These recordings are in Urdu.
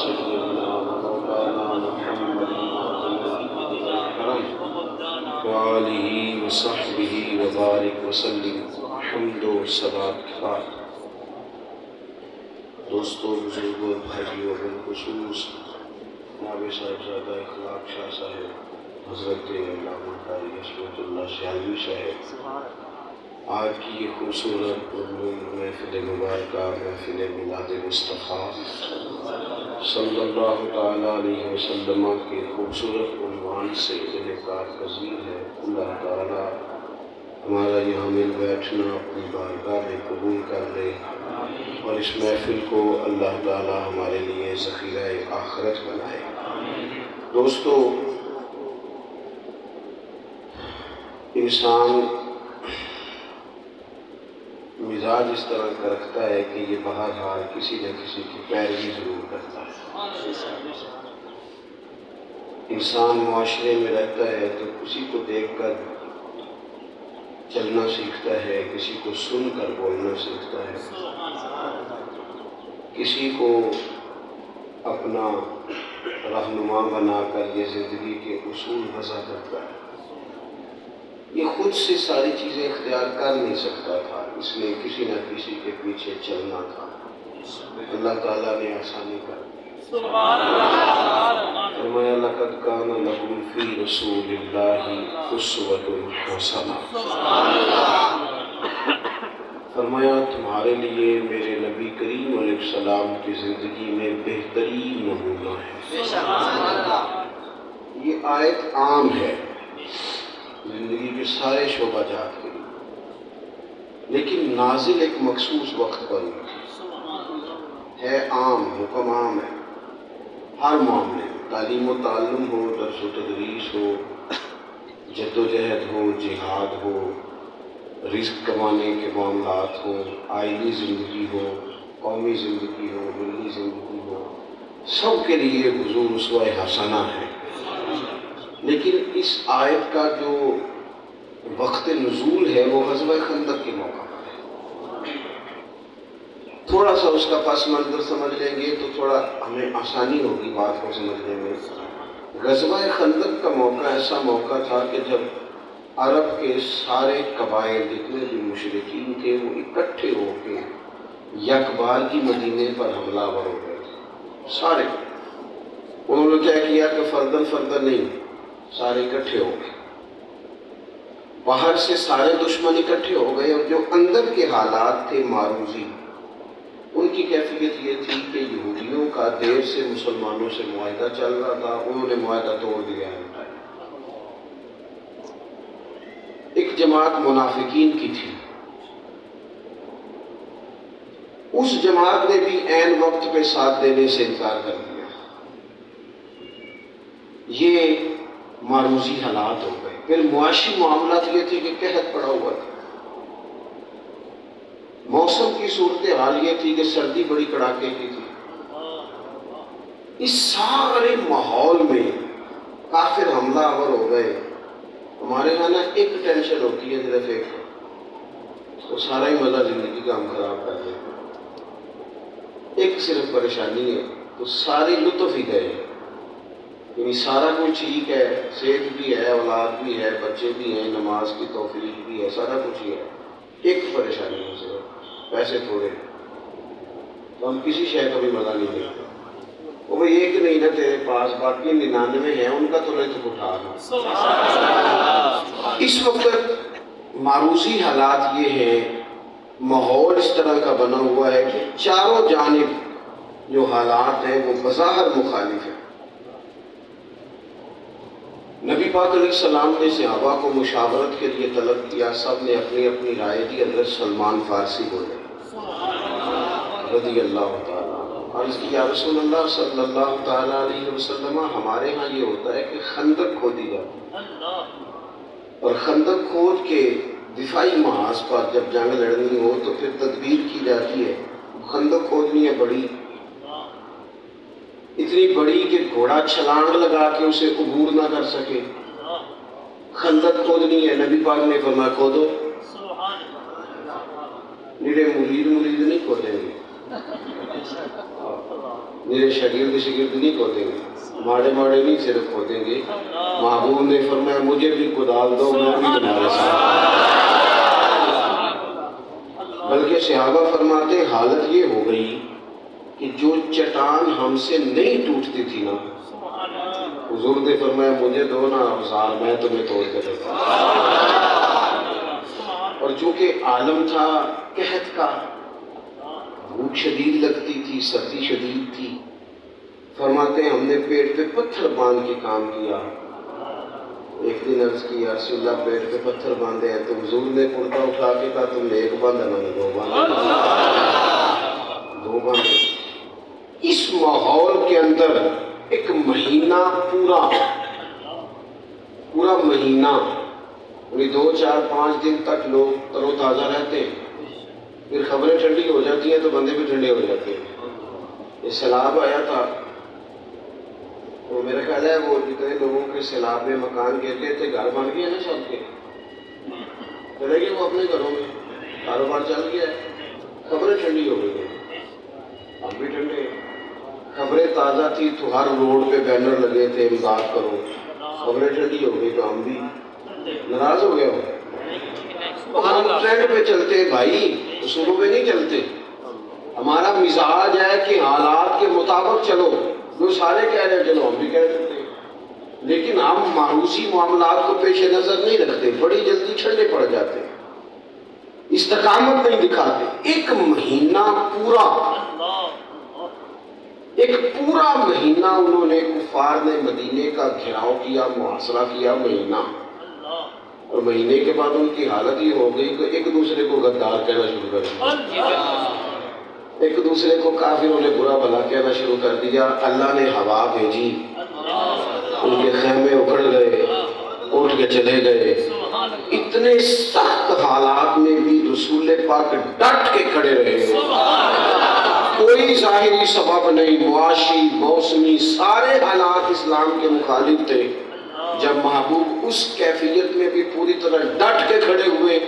سيدنا ومولانا محمد وآلہ وصحبہ وبارک وسلم حمد و صلاۃ بعد۔ دوستو، بزرگوں، بھائیوں، بالخصوص نابے صاحبزادہ اخلاق شاہ صاحب، حضرت علامہ قاری عصمت اللہ سیالوی صاحب، آج کی یہ خوبصورت محفل مبارکہ، محفل میلاد مصطفیٰ صلی اللہ تعالیٰ علیہ وسلم کے خوبصورت عنوان سے انعقاد پذیر ہے۔ اللہ تعالیٰ ہمارا یہاں مل بیٹھنا اپنی بارگاہ میں قبول کر لے، اور اس محفل کو اللہ تعالیٰ ہمارے لیے ذخیرہ آخرت بنائے۔ دوستو، انسان مزاج اس طرح کا رکھتا ہے کہ یہ بہرحال کسی نہ کسی کی پیروی ضرور کرتا ہے۔ انسان معاشرے میں رہتا ہے تو کسی کو دیکھ کر چلنا سیکھتا ہے، کسی کو سن کر بولنا سیکھتا ہے، کسی کو اپنا رہنما بنا کر یہ زندگی کے اصول وضع کرتا ہے۔ یہ خود سے ساری چیزیں اختیار کر نہیں سکتا تھا، اس نے کسی نہ کسی کے پیچھے چلنا تھا۔ اللہ تعالیٰ نے آسانی کر دی۔ فرمایا لقد کان لکم فی رسول اللہ اسوۃ حسنہ، فرمایا تمہارے لیے میرے نبی کریم علیہ السلام کی زندگی میں بہترین نمونہ ہے۔ یہ آیت عام ہے زندگی کے سارے شعبہ جات کے لیے، لیکن نازل ایک مخصوص وقت پر ہے، عام حکم عام ہے ہر معاملے میں، تعلیم و تعلم ہو، درس و تدریس ہو، جد و جہد ہو، جہاد ہو، رزق کمانے کے معاملات ہوں، آئلی زندگی ہو، قومی زندگی ہو، ملی زندگی ہو، سب کے لیے حضور اسوہ حسنہ ہے۔ لیکن اس آیت کا جو وقت نزول ہے وہ غزوہ خندق کے موقع پر ہے۔ تھوڑا سا اس کا پس منظر سمجھ لیں گے تو تھوڑا ہمیں آسانی ہوگی بات کو سمجھنے میں۔ غزوہ خندق کا موقع ایسا موقع تھا کہ جب عرب کے سارے قبائل جتنے بھی مشرکین تھے وہ اکٹھے ہو کے یک بار کی مدینے پر حملہ آور ہو گئے تھے۔ سارے انہوں نے کیا کیا کہ فردن فردن نہیں، سارے اکٹھے ہو گئے، باہر سے سارے دشمن اکٹھے ہو گئے، اور جو اندر کے حالات تھے معروضی، ان کی کیفیت یہ تھی کہ یہودیوں کا دیر سے مسلمانوں سے معاہدہ چل رہا تھا، انہوں نے معاہدہ توڑ دیا ہے۔ ایک جماعت منافقین کی تھی، اس جماعت نے بھی عین وقت پہ ساتھ دینے سے انکار کر دیا۔ یہ معروضی حالات ہو گئے۔ پھر معاشی معاملات یہ تھے کہ قحط پڑا ہوا تھا، موسم کی صورتحال یہ تھی کہ سردی بڑی کڑاکے کی تھی۔ اس سارے ماحول میں کافر حملہ آور ہو گئے۔ ہمارے یہاں نا ایک ٹینشن ہوتی ہے صرف ایک، تو سارا ہی مزہ زندگی کا ہم خراب کر دیتے ہیں۔ ایک صرف پریشانی ہے تو ساری لطف ہی گئے، یعنی سارا کچھ ٹھیک ہے، صحت بھی ہے، اولاد بھی ہے، بچے بھی ہیں، نماز کی توفیق بھی ہے، سارا کچھ ہی ہے، ایک پریشانی ہے صرف پیسے تھوڑے، تو ہم کسی شے کا بھی مزہ نہیں لیتے۔ وہ بھئی ایک نہیں نا تیرے پاس، باقی 99 ہیں، ان کا تو لطف اٹھانا۔ اس وقت معروضی حالات یہ ہیں، ماحول اس طرح کا بنا ہوا ہے کہ چاروں جانب جو حالات ہیں وہ بظاہر مخالف ہیں۔ نبی پاک علیہ السلام نے صحابہ کو مشاورت کے لیے طلب کیا، سب نے اپنی اپنی رائے دی۔ حضرت سلمان فارسی بولے رضی اللہ تعالیٰ، عرض کی یا رسول اللہ صلی اللہ تعالیٰ علیہ وسلم، ہمارے ہاں یہ ہوتا ہے کہ خندق کھودی جاتی ہے، اور خندق کھود کے دفاعی محاذ پر جب جنگ لڑنی ہو تو پھر تدبیر کی جاتی ہے۔ خندق کھودنی ہے بڑی، اتنی بڑی کہ گھوڑا چھلانگ لگا کے اسے عبور نہ کر سکے، خندق کھودنی ہے۔ نبی پاک نے فرمایا کھودو، میرے مرید نہیں کھودیں گے، میرے شاگرد نہیں کھودیں گے، ماڑے نہیں صرف کھودیں گے، محبوب نے فرمایا مجھے بھی کدال دو، میں بھی تمہارے ساتھ۔ بلکہ صحابہ فرماتے ہیں حالت یہ ہو گئی کہ جو چٹان ہم سے نہیں ٹوٹتی تھی نا، حضور نے فرمایا مجھے دو نا اوزار، میں تمہیں توڑ کے دیتا۔ اور چونکہ عالم تھا قحط کا، بھوک شدید لگتی تھی، سردی شدید تھی، فرماتے ہیں ہم نے پیٹ پہ پتھر باندھ کے کام کیا۔ ایک دن عرض کی یا رسول اللہ پیٹ پہ پتھر باندھے ہیں، تو حضور نے کرتا اٹھا کے کہا تم نے ایک باندھا، میں نے دو باندھے۔ اس ماحول کے اندر ایک مہینہ پورا مہینہ، 2 4 5 دن تک لوگ تر و تازہ رہتے ہیں، پھر خبریں ٹھنڈی ہو جاتی ہیں تو بندے بھی ٹھنڈے ہو جاتے ہیں۔ یہ سیلاب آیا تھا، تو میرا خیال ہے وہ جتنے لوگوں کے سیلاب میں مکان گرتے تھے گھر بن گئے نا سب کے، چلے گئے وہ اپنے گھروں میں، کاروبار چل گیا ہے، خبریں ٹھنڈی ہو گئی ہیں، ہم بھی ٹھنڈے، خبریں تازہ تھی تو ہر روڈ پہ بینر لگے تھے امداد کرو، خبریں ٹھنڈی ہو گئی تو ہم بھی ناراض ہو گئے ہو۔ ہم ٹرینڈ پہ چلتے ہیں بھائی، اصولوں پہ نہیں چلتے۔ ہمارا مزاج ہے کہ حالات کے مطابق چلو، جو سارے کہہ رہے ہیں چلو ہم بھی کہہ دیتے ہیں، لیکن ہم معروضی معاملات کو پیش نظر نہیں رکھتے، بڑی جلدی ٹھنڈے پڑ جاتے ہیں، استقامت نہیں دکھاتے۔ ایک پورا مہینہ انہوں نے کفار نے مدینے کا گھیراؤ کیا، محاصرہ کیا مہینہ، اور مہینے کے بعد ان کی حالت یہ ہو گئی کہ ایک دوسرے کو غدار کہنا شروع کر دیا، ایک دوسرے کو کافروں نے برا بھلا کہنا شروع کر دیا۔ اللہ نے ہوا بھیجی، ان کے خیمے اکھڑ گئے، اٹھ کے چلے گئے۔ اتنے سخت حالات میں بھی رسول پاک ڈٹ کے کھڑے رہے، کوئی ظاہری سبب نہیں، معاشی موسمی سارے حالات اسلام کے مخالف تھے۔ جب محبوب اس کیفیت میں بھی پوری طرح ڈٹ کے کھڑے ہوئے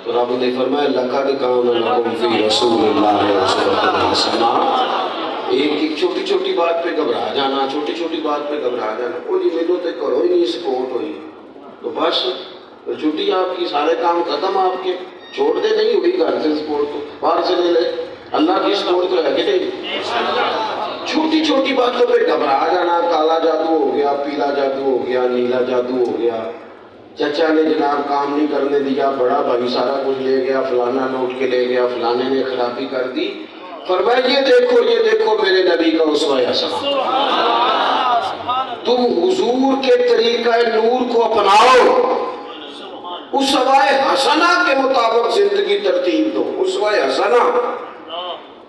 تو رب نے فرمایا لَقَدْ كَانَ لَكُمْ فِي رَسُولِ اللَّهِ أُسْوَةٌ حَسَنَةٌ۔ ایک چھوٹی چھوٹی بات پہ گھبرا جانا، چھوٹی چھوٹی بات پہ گھبرا جانا، وہ جی میرے تے کرو ہی نہیں سپورٹ ہوئی تو بس چھٹی آپ کی، سارے کام ختم آپ کے، چھوڑ دے نہیں ہوئی گھر سے سپورٹ تو باہر سے لے لے، اللہ کی سپورٹ تو ہے کہ نہیں؟ چھوٹی چھوٹی باتوں پہ گھبرا جانا، کالا جادو ہو گیا، پیلا جادو ہو گیا، نیلا جادو ہو گیا، چچا نے جناب کام نہیں کرنے دیا، بڑا بھائی سارا کچھ لے گیا، فلانا لوٹ کے لے گیا، فلانے نے خرابی کر دی، فرمایا یہ دیکھو میرے نبی کا اسوہ حسنہ، تم حضور کے طریقہ نور کو اپناؤ، اسوہ حسنہ کے مطابق زندگی ترتیب دو۔ اسوہ حسنہ،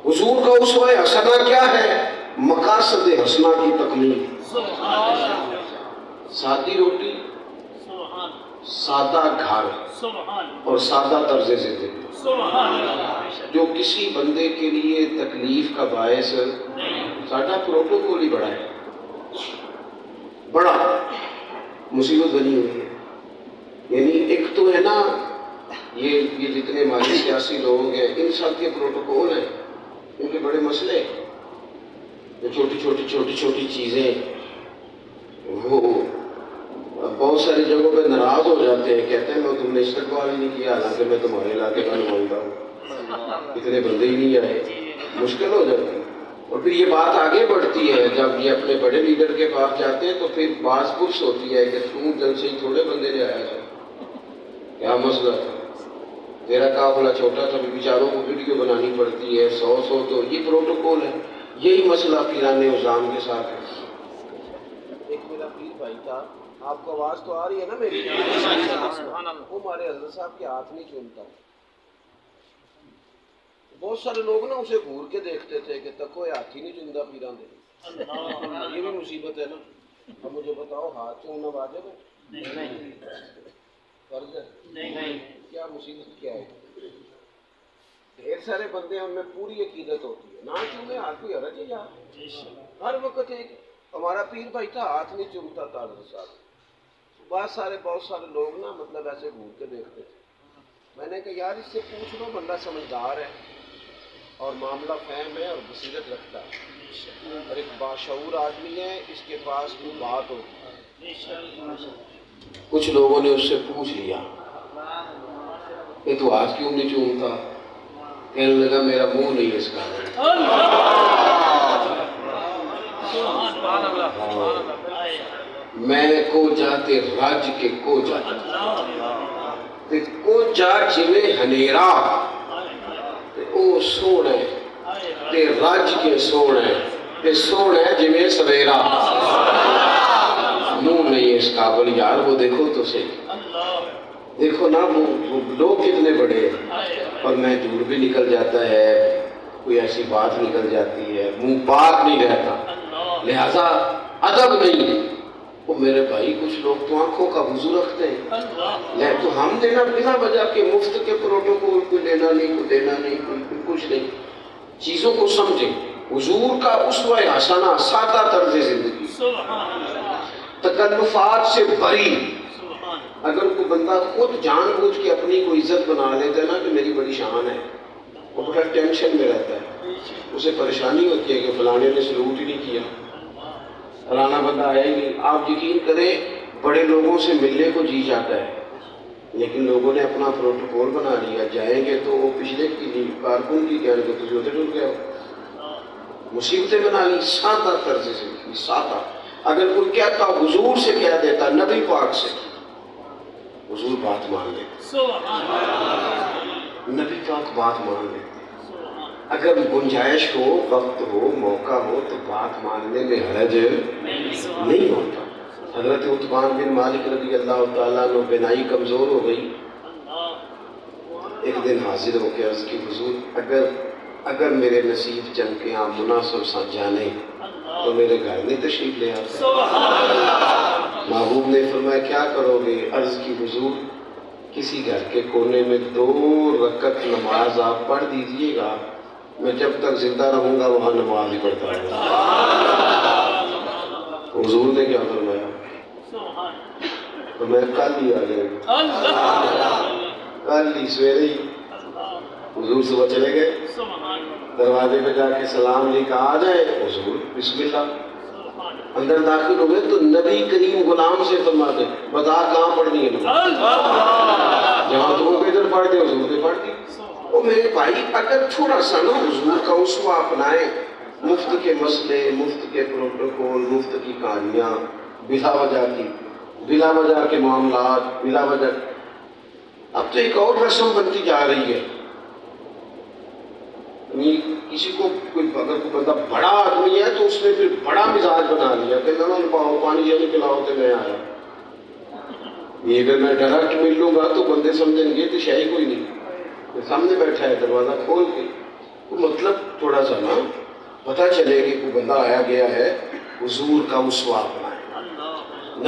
حضور کا اسوہ حسنہ کیا ہے؟ مقاصد حسنہ کی تکمیل، سادی روٹی، سادہ گھر اور سادہ طرز زندگی، جو کسی بندے کے لیے تکلیف کا باعث، سادہ پروٹوکول ہی بڑا ہے، بڑا مصیبت بنی ہوئی ہے۔ یعنی ایک تو ہے نا یہ جتنے مالی سیاسی لوگ ہیں ان سب کے پروٹوکول ہیں، ان کے بڑے مسئلے، چھوٹی چھوٹی چیزیں، وہ بہت ساری جگہوں پہ ناراض ہو جاتے ہیں، کہتے ہیں میں تم نے استقبال ہی نہیں کیا، حالانکہ میں تمہارے علاقے کا نمائندہ ہوں، اتنے بندے ہی نہیں آئے، مشکل ہو جاتی ہے۔ اور پھر یہ بات آگے بڑھتی ہے، جب یہ اپنے بڑے لیڈر کے پاس جاتے ہیں تو پھر بعض پرس ہوتی ہے کہ تم جن سے تھوڑے بندے لے آیا تھا، کیا مسئلہ تھا، تیرا قافلہ چھوٹا تھا، بیچاروں کو ویڈیو بنانی پڑتی ہے، 100 تو یہ پروٹوکول ہے۔ یہی مسئلہ پیران نظام کے ساتھ ہے۔ ایک میرا پیر بھائی تھا، آپ کو آواز تو آ رہی ہے نا میری، وہ ہمارے حضرت صاحب کے ہاتھ نہیں چومتا، بہت سارے لوگ نا اسے گھور کے دیکھتے تھے کہ تکو ہاتھ ہی نہیں چومتا پیران دے، یہ بھی مصیبت ہے نا۔ اب مجھے بتاؤ ہاتھ چومنا واجب ہے؟ نہیں۔ فرض ہے؟ نہیں۔ کیا مصیبت کیا ہے؟ ڈھیر سارے بندے ان میں پوری عقیدت ہوتی ہے، نہ چومے ہاتھ کوئی حرج ہے یار، ہر وقت ایک ہمارا پیر بھائی تھا ہاتھ نہیں چومتا تھا حضرت صاحب، بہت سارے لوگ نا مطلب ایسے گھور کے دیکھتے تھے۔ میں نے کہا یار اس سے پوچھ لو، بندہ سمجھدار ہے، اور معاملہ فہم ہے اور بصیرت رکھتا ہے اور ایک باشعور آدمی ہے، اس کے پاس کوئی بات ہو۔ کچھ لوگوں نے اس سے پوچھ لیا کہ تو آج کیوں نہیں چومتا؟ کہنے لگا میرا منہ نہیں اس کا۔ میں کو جاتے راج کے کو جاتے کو جا جویں ہنیرا او سونے تے راج کے سونے تے سونے جویں سویرا۔ منہ نہیں اس قابل یار، وہ دیکھو تو صحیح، دیکھو نا وہ لوگ کتنے بڑے ہیں، اور میں جھوٹ بھی نکل جاتا ہے، کوئی ایسی بات نکل جاتی ہے، منہ پاک نہیں رہتا، لہذا ادب نہیں۔ وہ میرے بھائی کچھ لوگ تو آنکھوں کا وضو رکھتے ہیں، تو ہم دینا بلا وجہ کے مفت کے پروٹوکول، کوئی لینا نہیں، کوئی دینا نہیں، کوئی کچھ نہیں۔ چیزوں کو سمجھیں، حضور کا اسوہ حسنہ سادہ طرز زندگی، تکلفات سے بری۔ اگر کوئی بندہ خود جان بوجھ کے اپنی کوئی عزت بنا لیتا ہے نا کہ میری بڑی شان ہے، وہ بڑا ٹینشن میں رہتا ہے، اسے پریشانی ہوتی ہے کہ فلانے نے سلوٹ ہی نہیں کیا، فلانا بندہ آیا ہی نہیں۔ آپ یقین کریں بڑے لوگوں سے ملنے کو جی جاتا ہے، لیکن لوگوں نے اپنا پروٹوکول بنا لیا، جائیں گے تو وہ پچھلے کی کارکن کی کہنے کو تجھے ٹوٹ گیا، مصیبتیں بنا لی۔ سادہ طرز زندگی، سادہ۔ اگر کوئی کہتا حضور سے کہہ دیتا، نبی پاک سے، حضور بات مان لیتے، نبی پاک بات مان لیتے۔ اگر گنجائش ہو، وقت ہو، موقع ہو تو بات ماننے میں حرج نہیں ہوتا۔ حضرت عثمان بن مالک رضی اللہ تعالیٰ عنہ بینائی کمزور ہو گئی، ایک دن حاضر ہو کے عرض کی حضور اگر میرے نصیب چمکے آپ مناسب سا جانے تو میرے گھر میں تشریف لے آتے۔ محبوب نے فرمایا کیا کرو گے؟ عرض کی حضور کسی گھر کے کونے میں 2 رکعت نماز آپ پڑھ دیجئے گا، میں جب تک زندہ رہوں گا وہاں نماز ہی پڑھتا رہوں گا۔ حضور نے کیا فرمایا؟ تو میں کل ہی آ جائے گا، کل ہی سویرے ہی۔ حضور صبح چلے گئے، دروازے پہ جا کے سلام لے کر آ جائے، حضور بسم اللہ۔ اندر داخل ہوئے تو نبی کریم غلام سے فرماتے بتا کہاں پڑھنی ہے نماز؟ جہاں تم کو ادھر پڑھ دے حضور نے پڑھ دی۔ وہ میرے بھائی اگر تھوڑا سا نا حضور کا اسوہ اپنائیں، مفت کے مسئلے، مفت کے پروٹوکول، مفت کی کہانیاں، بلا وجہ کے معاملات، بلا وجہ۔ اب تو ایک اور رسم بنتی جا رہی ہے، کسی کو اگر کوئی بندہ بڑا آدمی ہے تو اس نے پھر بڑا مزاج بنا لیا کہ نہ پاؤ پانی جلدی پلاؤ تو میں آیا۔ یہ اگر میں ڈائریکٹ مل لوں گا تو بندے سمجھیں گے کہ شاہی کوئی نہیں، سامنے بیٹھا ہے دروازہ کھول کے۔ مطلب تھوڑا سا نا پتہ چلے کہ کوئی بندہ آیا گیا ہے، حضور کا اسوہ اپنائیں،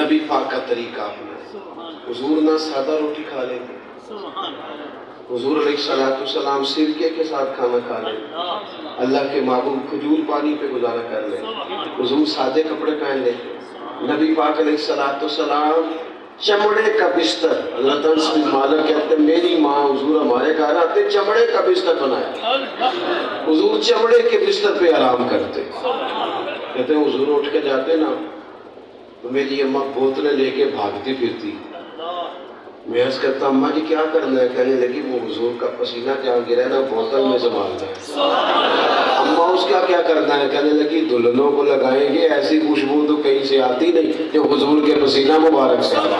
نبی پاک کا طریقہ اپنائیں۔ حضور نہ سادہ روٹی کھا لیتے، حضور علیہ السلام سرکے کے ساتھ کھانا کھا لیں، اللہ کے محبوب کھجور پانی پہ گزارا کر لیں، حضور سادے کپڑے پہن لیتے، نبی پاک علیہ السلام چمڑے کا بستر، اللہ تعالیٰ بن مالک کہتے ہیں میری ماں حضور ہمارے گھر آتے چمڑے کا بستر بنایا، حضور چمڑے کے بستر پہ آرام کرتے۔ کہتے ہیں حضور اٹھ کے جاتے نا تو میری اماں بوتلیں لے کے بھاگتی پھرتی، میں عرض کرتا اماں جی کیا کرنا ہے؟ کہنے لگی وہ حضور کا پسینہ جہاں گرا نا بوتل میں سنبھالنا ہے۔ اماں اس کا کیا کرنا ہے؟ کہنے لگی دلہنوں کو لگائیں گے ایسی خوشبو تو کہیں سے آتی نہیں جو حضور کے پسینہ مبارک سے آتی۔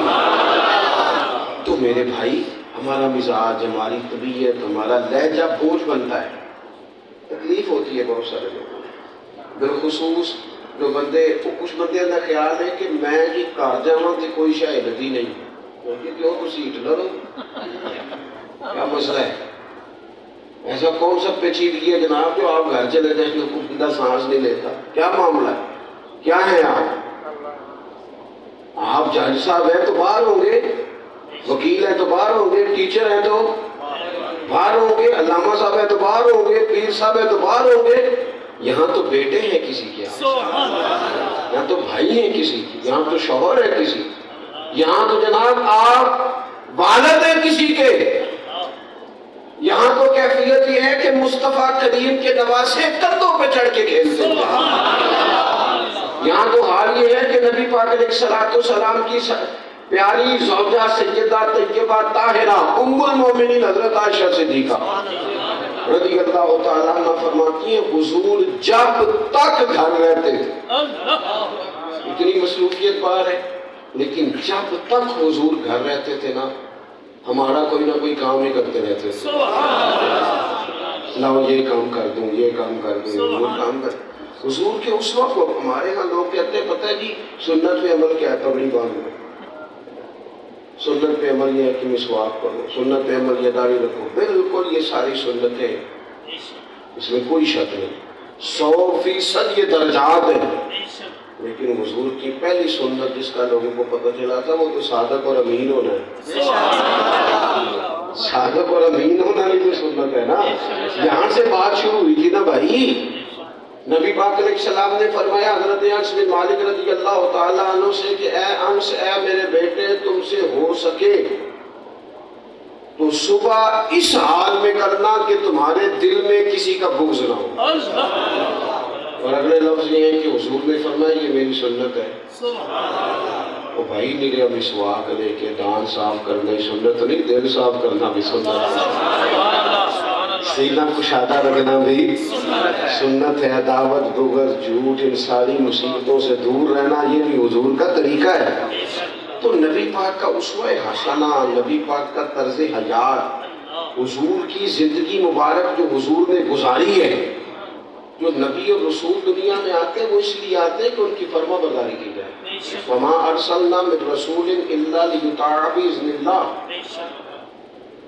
تو میرے بھائی ہمارا مزاج، ہماری طبیعت، ہمارا لہجہ بوجھ بنتا ہے، تکلیف ہوتی ہے بہت سارے لوگوں کو، بالخصوص جو بندے، کچھ بندے کا خیال ہے کہ میں جی گھر جاواں تے کوئی شاید لگی نہیں، کیوں تو سیٹ نہ رہو، کیا مسئلہ ہے؟ ایسا کون سا پیچیدگی ہے جناب جو آپ گھر چلے جائیں تو کوئی بندہ سانس نہیں لیتا؟ کیا معاملہ ہے؟ کیا ہے آپ جج صاحب ہیں تو باہر ہوں گے، وکیل ہیں تو باہر ہوں گے، ٹیچر ہیں تو باہر ہوں گے، علامہ صاحب ہیں تو باہر ہوں گے، پیر صاحب ہیں تو باہر ہوں گے۔ یہاں تو بیٹے ہیں کسی کے، یہاں تو بھائی ہیں کسی کے، یہاں تو شوہر ہے کسی، یہاں تو جناب آپ والد ہیں کسی کے، یہاں تو کیفیت یہ ہے کہ مصطفیٰ کریم کے نواسے کندھوں پہ چڑھ کے کھیلتے ہیں. یہاں تو حال یہ ہے کہ نبی پاک علیہ السلام کی پیاری زوجہ سیدہ طیبہ طاہرہ ام المومنین حضرت عائشہ صدیقہ رضی اللہ تعالیٰ عنہ فرماتی ہیں حضور جب تک گھر رہتے تھے، اتنی مصروفیت بار ہے لیکن جب تک حضور گھر رہتے تھے نا، ہمارا کوئی نہ کوئی کام ہی کرتے رہتے تھے. لاؤ یہ کام کر دوں، یہ کام کر دوں، وہ کام کر. حضور کے اس وقت ہمارے ہاں لوگ کہتے ہیں پتہ ہے جی سنت پہ عمل کیا ہے، پگڑی باندھو. سنت پہ عمل یہ ہے کہ مسواک پڑھو، سنت پہ عمل یہ داڑھی رکھو. بالکل یہ ساری سنتیں، اس میں کوئی شک نہیں، 100% یہ درجات ہیں. لیکن حضور کی پہلی سنت جس کا لوگوں کو پتہ چلا تھا وہ تو صادق اور امین ہونا ہے. صادق اور امین ہونا نہیں کوئی سنت ہے نا. یہاں سے بات شروع ہوئی تھی نا بھائی. نبی پاک علیہ السلام نے فرمایا حضرت انس بن مالک رضی اللہ تعالیٰ عنہ سے کہ اے انس، اے میرے بیٹے، تم سے ہو سکے تو صبح اس حال میں کرنا کہ تمہارے دل میں کسی کا بغض نہ ہو. اور اگلے لفظ یہ ہے کہ حضور نے فرمایا یہ میری سنت ہے. او بھائی میرے مسواک لے کے دان صاف کرنا ہی سنت نہیں، دل صاف کرنا بھی سنت ہے. سینہ کشادہ رکھنا بھی سنت ہے. دعوت، بغض، جھوٹ، ان ساری مصیبتوں سے دور رہنا یہ بھی حضور کا طریقہ ہے. تو نبی پاک کا اسوہ حسنہ، نبی پاک کا طرز حیات، حضور کی زندگی مبارک جو حضور نے گزاری ہے. جو نبی اور رسول دنیا میں آتے ہیں وہ اس لیے آتے ہیں کہ ان کی فرما برداری کی جائے. وَمَا أَرْسَلْنَا مِن رَسُولٍ إِلَّا لِيُطَاعَ بِإِذْنِ اللَّهِ.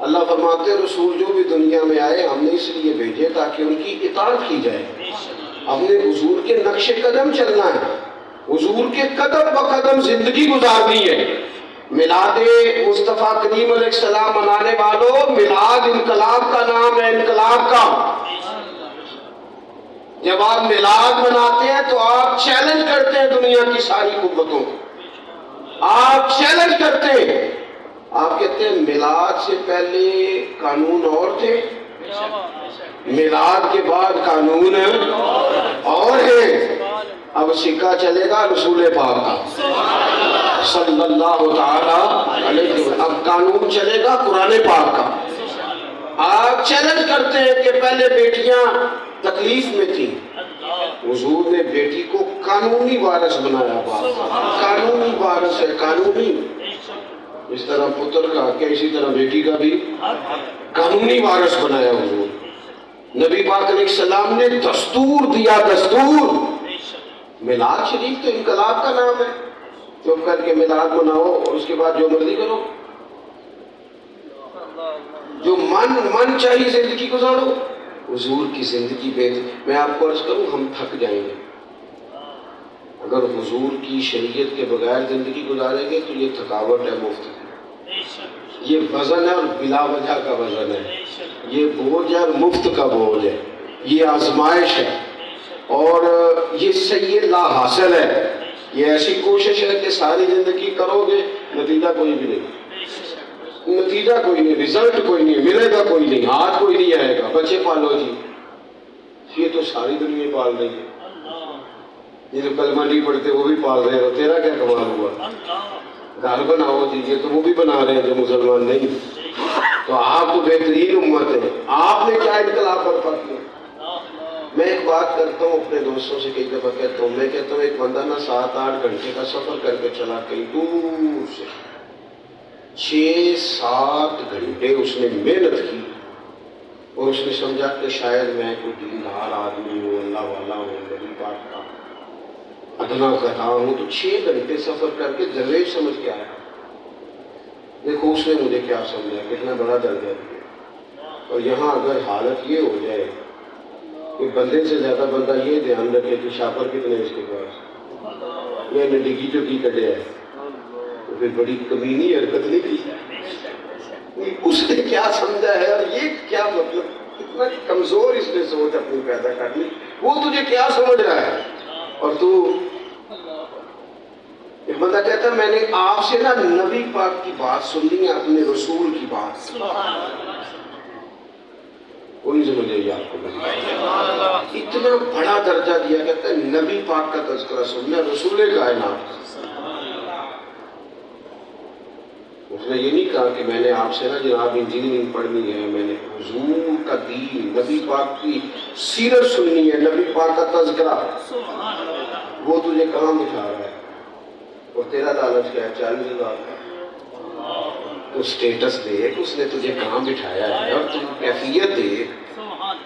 اللہ فرماتے ہیں رسول جو بھی دنیا میں آئے ہم نے اس لیے بھیجے تاکہ ان کی اطاعت کی جائے. ہم نے حضور کے نقش قدم چلنا ہے، حضور کے قدم بقدم زندگی گزارنی ہے. میلاد مصطفیٰ کریم علیہ السلام منانے والوں، میلاد انقلاب کا نام ہے، انقلاب کا. جب آپ میلاد مناتے ہیں تو آپ چیلنج کرتے ہیں دنیا کی ساری قوتوں کو. آپ چیلنج کرتے ہیں، آپ کہتے ہیں میلاد سے پہلے قانون اور تھے، میلاد کے بعد قانون اور ہے. اب سکہ چلے گا رسول پاک کا صلی اللہ تعالی علیہ وسلم. اب قانون چلے گا قرآن پاک کا. آپ چیلنج کرتے ہیں کہ پہلے بیٹیاں تکلیف میں تھی، حضور نے بیٹی کو قانونی وارث بنایا. قانونی وارث ہے، قانونی. اس طرح پتر کا حق ہے اسی طرح بیٹی کا بھی قانونی وارث بنایا حضور. نبی پاک علیہ السلام نے دستور دیا، دستور. میلاد شریف تو انقلاب کا نام ہے. چپ کر کے میلاد مناؤ اور اس کے بعد جو مرضی کرو، جو من چاہیے زندگی گزارو. حضور کی زندگی میں آپ کو عرض کروں ہم تھک جائیں گے اگر حضور کی شریعت کے بغیر زندگی گزاریں گے. تو یہ تھکاوٹ ہے مفت کی، یہ وزن ہے اور بلا وجہ کا وزن ہے، یہ بوجھ ہے اور مفت کا بوجھ ہے، یہ آزمائش ہے اور یہ سید لا حاصل ہے. یہ ایسی کوشش ہے کہ ساری زندگی کرو گے نتیجہ کوئی بھی نہیں، نتیجہ کوئی نہیں، رزلٹ کوئی نہیں، ملے گا کوئی نہیں، ہاتھ کوئی نہیں آئے گا. بچے پالو جی، یہ تو ساری دنیا پال رہی ہے. یہ جو کلمہ نہیں پڑھتے وہ بھی پال رہے ہو، تیرا کیا کمال ہوا. گھر بناؤ جی، یہ تو وہ بھی بنا رہے ہیں جو مسلمان نہیں. تو آپ تو بہترین امت ہے، آپ نے کیا انقلاب برپا کیا. میں ایک بات کرتا ہوں اپنے دوستوں سے، کئی دفعہ کہتا ہوں، میں کہتا ہوں ایک بندہ نا 7-8 گھنٹے کا سفر کر کے چلا کہیں دور سے، 6-7 گھنٹے اس نے محنت کی اور اس نے سمجھا کہ شاید میں کوئی دیندار آدمی ہوں، اللہ والا ہوں، نبی پاک کا ادنا کہا ہوں. تو 6 گھنٹے سفر کر کے درویش سمجھ کے آیا. دیکھو اس نے مجھے کیا سمجھا، کتنا بڑا درجہ دیا. اور یہاں اگر حالت یہ ہو جائے کہ بندے سے زیادہ بندہ یہ دھیان رکھے کہ شاپر کتنے اس کے پاس، یہ نے ڈگی جو کی کٹے ہے، تو پھر بڑی کمینی حرکت نہیں کی. اس نے کیا سمجھا ہے اور یہ کیا مطلب، کتنا کمزور اس نے سوچ اپنی پیدا کر لی. وہ تجھے کیا سمجھ رہا ہے اور تو. ایک بندہ کہتا ہے میں نے آپ سے نا نبی پاک کی بات سننی ہے، اپنے رسول کی بات. کوئی سمجھے یہ آپ کو نہیں؟ اتنا بڑا درجہ دیا کہتا ہے نبی پاک کا تذکرہ سننا، رسول کائنات۔ اس نے یہ نہیں کہا کہ میں نے آپ سے نا جناب انجینئرنگ پڑھنی ہے، میں نے حضور کا دین، نبی پاک کی سیرت سننی ہے، نبی پاک کا تذکرہ۔ وہ تجھے کہاں بٹھا رہا ہے؟ اور تیرا لالچ کیا ہے؟ 40,000 کا تو اسٹیٹس دیکھ، اس نے تجھے کہاں بٹھایا ہے، اور تم کیفیت دیکھ،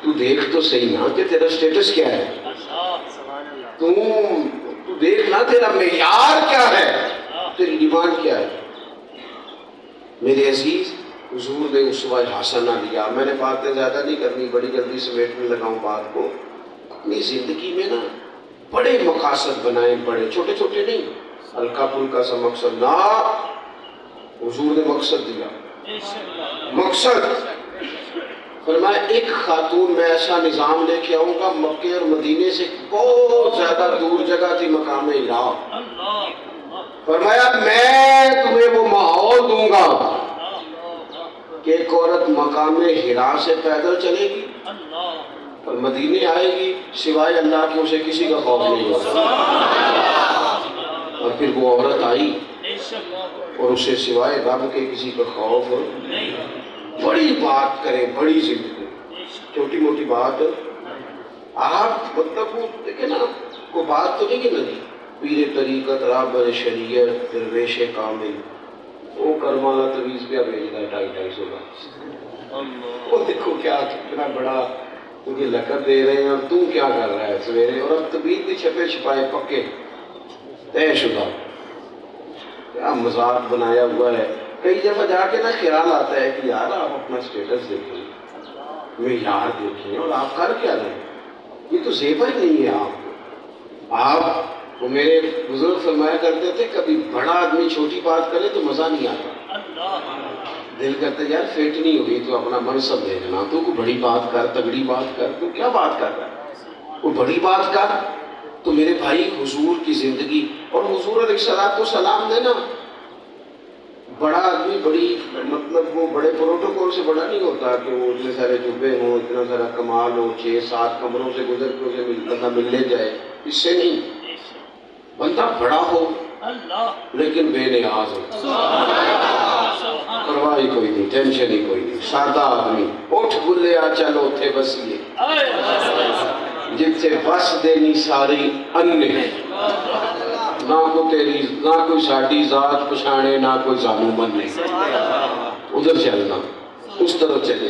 تو دیکھ تو صحیح نا کہ تیرا اسٹیٹس کیا ہے، تو دیکھ نا تیرا معیار کیا ہے، تیری ڈیمانڈ کیا ہے۔ میرے عزیز، حضور نے اسوہ حسنہ دیا۔ میں نے باتیں زیادہ نہیں کرنی، بڑی جلدی سمیٹنے لگا ہوں بات کو۔ اپنی زندگی میں نا بڑے مقاصد بنائیں، بڑے، چھوٹے چھوٹے نہیں، ہلکا پھلکا سا مقصد نہ، حضور نے مقصد دیا۔ مقصد فرمایا ایک خاتون میں ایسا نظام لے کے آؤں گا، مکے اور مدینے سے بہت زیادہ دور جگہ تھی مقام ہرا، فرمایا میں تمہیں وہ ماحول دوں گا کہ ایک عورت مقام ہرا سے پیدل چلے گی اور مدینے آئے گی، سوائے اللہ کے اسے کسی کا خوف نہیں ہوگا۔ اور پھر وہ عورت آئی اور اسے سوائے رب کے کسی کا خوف نہیں۔ بڑی بات کریں، بڑی زندگی، چھوٹی موٹی بات آپ مطلب وہ دیکھیں نا، کوئی بات تو نہیں کہ نہیں، پیر طریقت رہبر شریعت درویش کامل، وہ کرمالا تویز پہ بھیج رہا ہے 250 کا، وہ دیکھو کیا کتنا بڑا تجھے لقب دے رہے ہیں، اور تو کیا کر رہا ہے سویرے، اور اب طبیعت بھی چھپے چھپائے پکے طے شدہ، کیا مذاق بنایا ہوا ہے۔ کئی دفعہ جا کے نا خیال آتا ہے کہ یار آپ اپنا سٹیٹس دیکھیں، معیار دیکھیں، اور آپ کر کیا رہے ہیں، یہ تو زیبا ہی نہیں ہے آپ کو۔ آپ وہ میرے بزرگ فرمایا کرتے تھے کبھی بڑا آدمی چھوٹی بات کرے تو مزہ نہیں آتا، دل کرتا یار فٹ نہیں ہوئی تو اپنا منصب دیکھنا، تو کوئی بڑی بات کر، تگڑی بات کر، تو کیا بات کر رہا ہے، کوئی بڑی بات کر۔ تو میرے بھائی حضور کی زندگی، اور حضور علیہ السلام نے نا بڑا آدمی بڑی مطلب وہ بڑے پروٹوکول سے بڑا نہیں ہوتا کہ وہ اتنے سارے جبے ہوں، اتنا سارا کمال ہو، 6-7 کمروں سے گزر کے اسے بندہ ملنے جائے، اس سے نہیں، بندہ بڑا ہو لیکن بے نیاز ہو، پرواہ ہی کوئی نہیں، ٹینشن ہی کوئی نہیں، سادہ آدمی، اٹھ بلے آ چلو تھے بسیے، جب سے بس دینی ساری اننے، نہ کوئی تیری، نہ کوئی ساڑی ذات پچھانے، نہ کوئی زانو مننے، ادھر چلنا، اس طرح چلے،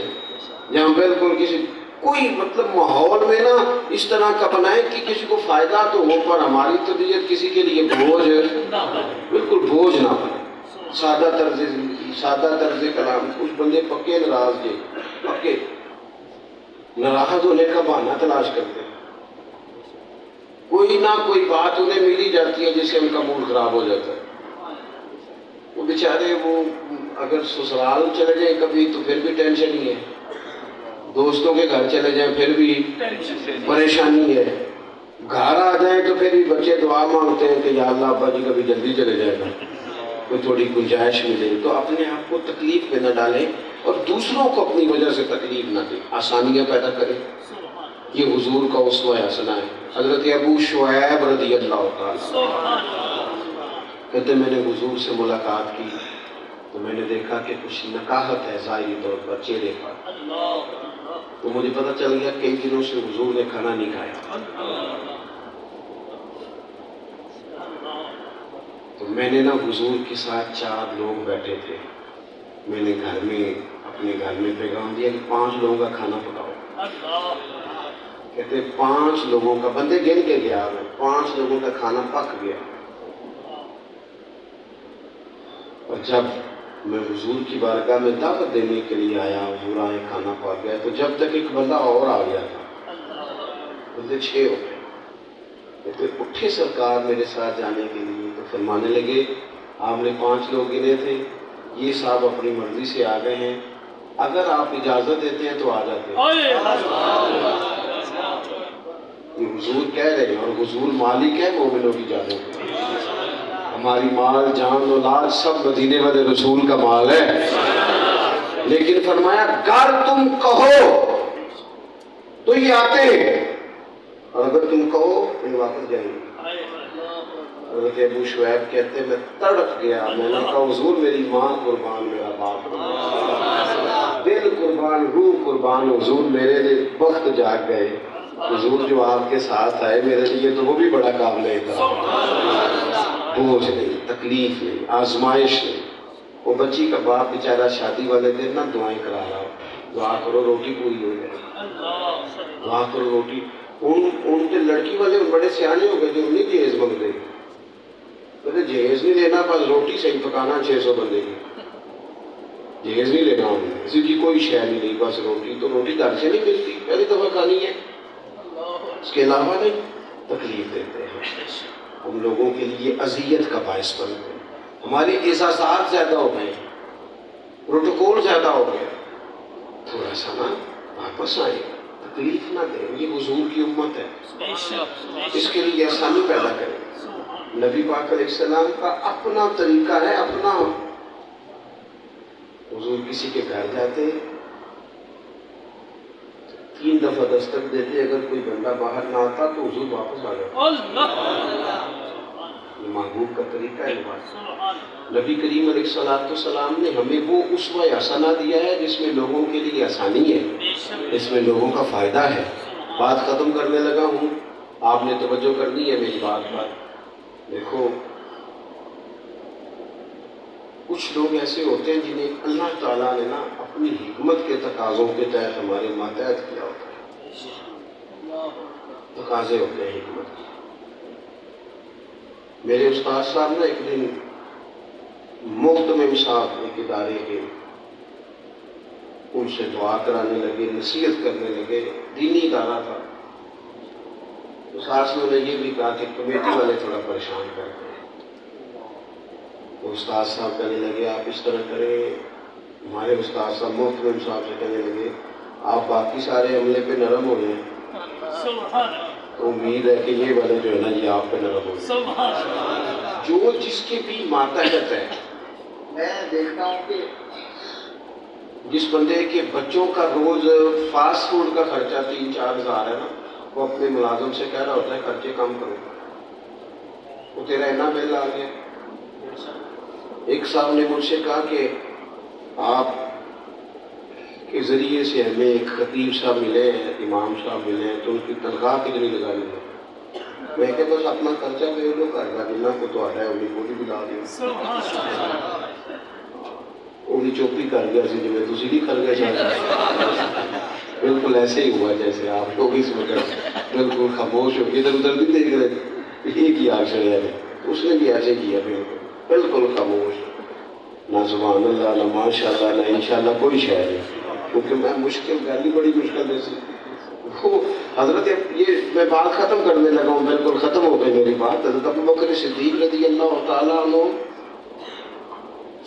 جہاں بالکل کسی کوئی مطلب ماحول میں نا اس طرح کا بنائے کہ کسی کو فائدہ تو ہو، پر ہماری طبیعت کسی کے لیے بوجھ، بالکل بوجھ نہ بنے، سادہ طرز زندگی، سادہ طرز کلام۔ کچھ بندے پکے ناراض گئے، پکے ناراض ہونے کا بہانہ تلاش کرتے ہیں، کوئی نہ کوئی بات انہیں ملی جاتی ہے جس سے ان کا موڈ خراب ہو جاتا ہے۔ وہ بیچارے وہ اگر سسرال چلے جائیں کبھی تو پھر بھی ٹینشن ہی ہے، دوستوں کے گھر چلے جائیں پھر بھی پریشانی ہے، گھر آ جائیں تو پھر بھی بچے دعا مانگتے ہیں کہ یا اللہ ابا جی کبھی جلدی چلے جائے گا، کوئی تھوڑی گنجائش ملے۔ تو اپنے آپ کو تکلیف میں نہ ڈالیں اور دوسروں کو اپنی وجہ سے تکلیف نہ دیں، آسانیاں پیدا کریں۔ یہ حضور کا اسوہ حسنہ ہے۔ حضرت ابو شعیب رضی اللہ تعالیٰ کہتے میں نے حضور سے ملاقات کی تو میں نے دیکھا کہ کچھ نکاہت ہے ظاہری طور پر چہرے پر، تو مجھے پتہ چل گیا کئی دنوں سے حضور نے کھانا نہیں کھایا۔ تو میں نے نا حضور کے ساتھ 4 لوگ بیٹھے تھے، میں نے گھر میں اپنے گھر میں پیغام دیا کہ 5 لوگوں کا کھانا پکاؤ۔ کہتے 5 لوگوں کا، بندے گن کے گیا میں، 5 لوگوں کا کھانا پک گیا۔ اور جب میں حضور کی بارگاہ میں دعوت دینے کے لیے آیا، حضور آئے، کھانا پک گیا، تو جب تک ایک بندہ اور آ گیا تھا، بندے 6 ہو گئے۔ کہتے اٹھے سرکار میرے ساتھ جانے کے لیے، تو فرمانے لگے آپ نے 5 لوگ گنے تھے، یہ صاحب اپنی مرضی سے آ گئے ہیں، اگر آپ اجازت دیتے ہیں تو آ جاتے ہیں۔ یہ حضور کہہ رہے ہیں، اور حضور مالک ہے مومنوں کی جانوں کے، ہماری مال جان اولاد سب مدینے والے رسول کا مال ہے، لیکن فرمایا گر تم کہو تو یہ آتے ہیں اور اگر تم کہو یہ واپس جائیں گے۔ حضرت ابو شعیب کہتے ہیں میں تڑپ گیا، میں نے کہا حضور میری ماں قربان، میرا باپ قربان، دل قربان، روح قربان، حضور میرے لیے وقت جاگ گئے، حضور جو آپ کے ساتھ آئے میرے لیے تو وہ بھی بڑا قابل احترام، بوجھ نہیں، تکلیف نہیں، آزمائش نہیں۔ وہ بچی کا باپ بیچارہ شادی والے دن نہ دعائیں کرا رہا، دعا کرو روٹی پوری ہو جائے، دعا کرو روٹی۔ ان کے لڑکی والے بڑے سیانے ہو گئے جو انہیں جہیز منگ دے، کہتے جہیز نہیں لینا، بس روٹی صحیح پکانا 600 بندے کی، جہیز نہیں لینا انہوں نے، اسی کی کوئی شے نہیں، بس روٹی، تو روٹی گھر سے نہیں ملتی، پہلی دفعہ کھانی ہے، اس کے علاوہ نہیں۔ تکلیف دیتے ہیں ہم لوگوں کے لیے، اذیت کا باعث بنتے ہیں، ہماری احساسات زیادہ ہو گئے، پروٹوکول زیادہ ہو گیا، تھوڑا سا نا واپس آئے، تکلیف نہ دیں، یہ حضور کی امت ہے، اس کے لیے آسانی پیدا کریں۔ نبی پاک علیہ السلام کا اپنا طریقہ ہے، اپنا۔ حضور کسی کے گھر جاتے 3 دفعہ دستک دیتے، اگر کوئی بندہ باہر نہ آتا تو حضور واپس آ جاتا۔ یہ محبوب کا طریقہ ہے۔ نبی کریم علیہ السلام نے ہمیں وہ اسوہ حسنہ دیا ہے جس میں لوگوں کے لیے آسانی ہے، جس میں لوگوں کا فائدہ ہے۔ بات ختم کرنے لگا ہوں، آپ نے توجہ کرنی ہے میری بات پر۔ دیکھو کچھ لوگ ایسے ہوتے ہیں جنہیں اللہ تعالیٰ نے نا اپنی حکمت کے تقاضوں کے تحت ہمارے ماتحت کیا ہوتا ہے، تقاضے ہوتے ہیں حکمت کے۔ میرے استاد صاحب نے ایک دن محتمم صاحب ایک ادارے کے، ان سے دعا کرانے لگے، نصیحت کرنے لگے، دینی ادارہ تھا۔ استاد نے یہ بھی کہا کہ کمیٹی والے تھوڑا پریشان کرتے ہیں۔ تو استاد صاحب کہنے لگے آپ اس طرح کریں، ہمارے استاد صاحب محتمم صاحب سے کہنے لگے آپ باقی سارے عملے پہ نرم ہو جائیں، تو امید ہے کہ یہ والے جو ہے نا یہ آپ پہ نرم ہو جائیں۔ جو جس کے بھی ماتحت ہے، میں دیکھتا ہوں کہ جس بندے کے بچوں کا روز فاسٹ فوڈ کا خرچہ 3-4 ہزار ہے نا، وہ اپنے ملازم سے کہہ رہا ہوتا ہے خرچے کم کرو، وہ تیرا اتنا بل آ گیا۔ ایک صاحب نے مجھ سے کہا کہ آپ کے ذریعے سے ہمیں ایک خطیب صاحب ملے ہیں، امام صاحب ملے ہیں، تو ان کی تنخواہ کتنی لگا لیں گے؟ میں کہ بس اپنا خرچہ دے لو، گھر کا جنہ کو تو آتا ہے انہیں کو بھی لا دیں۔ انہیں چوپی کر گیا سی جو میں تسی نہیں کر گئے شاید۔ بالکل ایسے ہی ہوا جیسے آپ لوگ اس وقت بالکل خاموش ہو کے ادھر ادھر بھی دیکھ رہے تھے، ایک ہی آگ چڑھا ہے، اس نے بھی ایسے کیا، بالکل خاموش، نہ سبحان اللہ، نہ ماشاء اللہ، نہ انشاءاللہ، کوئی شے نہیں، کیونکہ میں مشکل گالی بڑی مشکل جیسی وہ حضرت، یہ میں بات ختم کرنے لگا ہوں، بالکل ختم ہو گئی میری بات۔ حضرت ابوبکر صدیق رضی اللہ تعالیٰ عنہ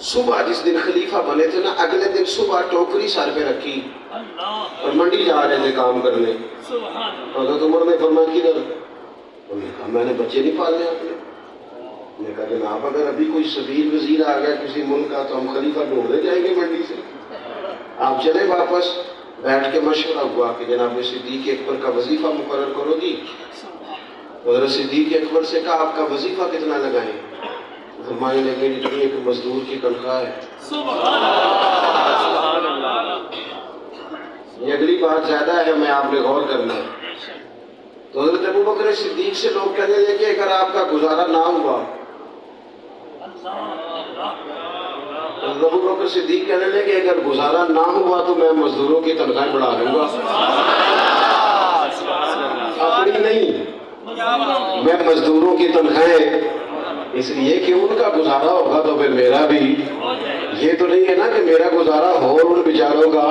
صبح جس دن خلیفہ بنے تھے نا، اگلے دن صبح ٹوکری سر پہ رکھی اور منڈی جا رہے تھے کام کرنے۔ حضرت عمر نے فرمایا کدھر؟ انہوں نے کہا میں نے بچے نہیں پالنے اپنے۔ میں نے کہا جناب اگر ابھی کوئی صدیر وزیر آ گیا کسی ملک کا تو ہم خلیفہ ڈھونڈنے جائیں گے منڈی سے، آپ چلیں واپس۔ بیٹھ کے مشورہ ہوا کہ جناب صدیق اکبر کا وظیفہ مقرر کرو گی۔ حضرت صدیق اکبر سے کہا آپ کا وظیفہ کتنا لگائیں؟ فرمانے لگے جتنی ایک مزدور کی تنخواہ ہے۔ یہ اگلی بات زیادہ ہے، میں آپ نے غور کرنا ہے۔ تو حضرت ابوبکر صدیق سے لوگ کہنے لگے اگر آپ کا گزارا نہ ہوا، حضرت ابوبکر صدیق کہنے لگے اگر گزارا نہ ہوا تو میں مزدوروں کی تنخواہیں بڑھا دوں گا، اپنی نہیں، میں مزدوروں کی تنخواہیں، اس لیے کہ ان کا گزارا ہوگا تو پھر میرا بھی۔ یہ تو نہیں ہے نا کہ میرا گزارا ہو اور ان بیچاروں کا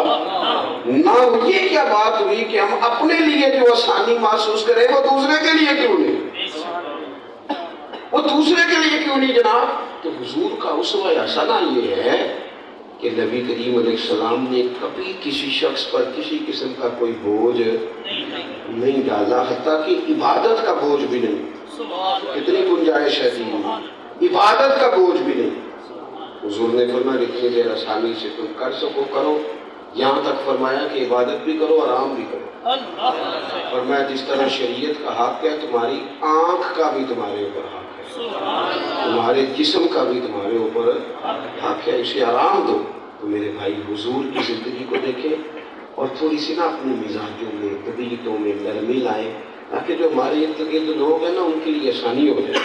نہ ہو۔ یہ کیا بات ہوئی کہ ہم اپنے لیے جو آسانی محسوس کریں وہ دوسرے کے لیے کیوں نہیں، وہ دوسرے کے لیے کیوں نہیں جناب؟ تو حضور کا اسوہ حسنہ یہ ہے کہ نبی کریم علیہ السلام نے کبھی کسی شخص پر کسی قسم کا کوئی بوجھ نہیں ڈالا، حتیٰ کہ عبادت کا بوجھ بھی نہیں۔ کتنی گنجائش ہے دین میں، عبادت کا بوجھ بھی نہیں۔ حضور نے فرمایا جتنی دیر آسانی سے تم کر سکو کرو، یہاں تک فرمایا کہ عبادت بھی کرو آرام بھی کرو۔ فرمایا جس طرح شریعت کا حق ہے تمہاری آنکھ کا بھی تمہارے اوپر حق ہے، تمہارے جسم کا بھی تمہارے اوپر حق ہے، اسے آرام دو۔ تو میرے بھائی حضور کی زندگی کو دیکھیں اور تھوڑی سی نا اپنی مزاجوں میں طبیعتوں میں نرمی لائیں، تاکہ جو ہمارے ارد گرد لوگ ہیں نا ان کے لیے آسانی ہو جائے،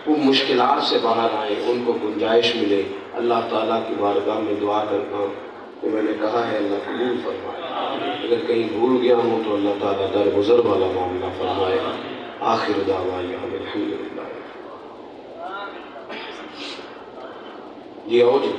وہ مشکلات سے باہر آئیں، ان کو گنجائش ملے۔ اللہ تعالیٰ کی بارگاہ میں دعا کرتا ہوں کہ میں نے کہا ہے اللہ قبول فرمائے، اگر کہیں بھول گیا ہوں تو اللہ تعالیٰ درگزر والا معاملہ فرمائے۔ آخر دعوانا الحمدللہ۔ جی آؤ جی۔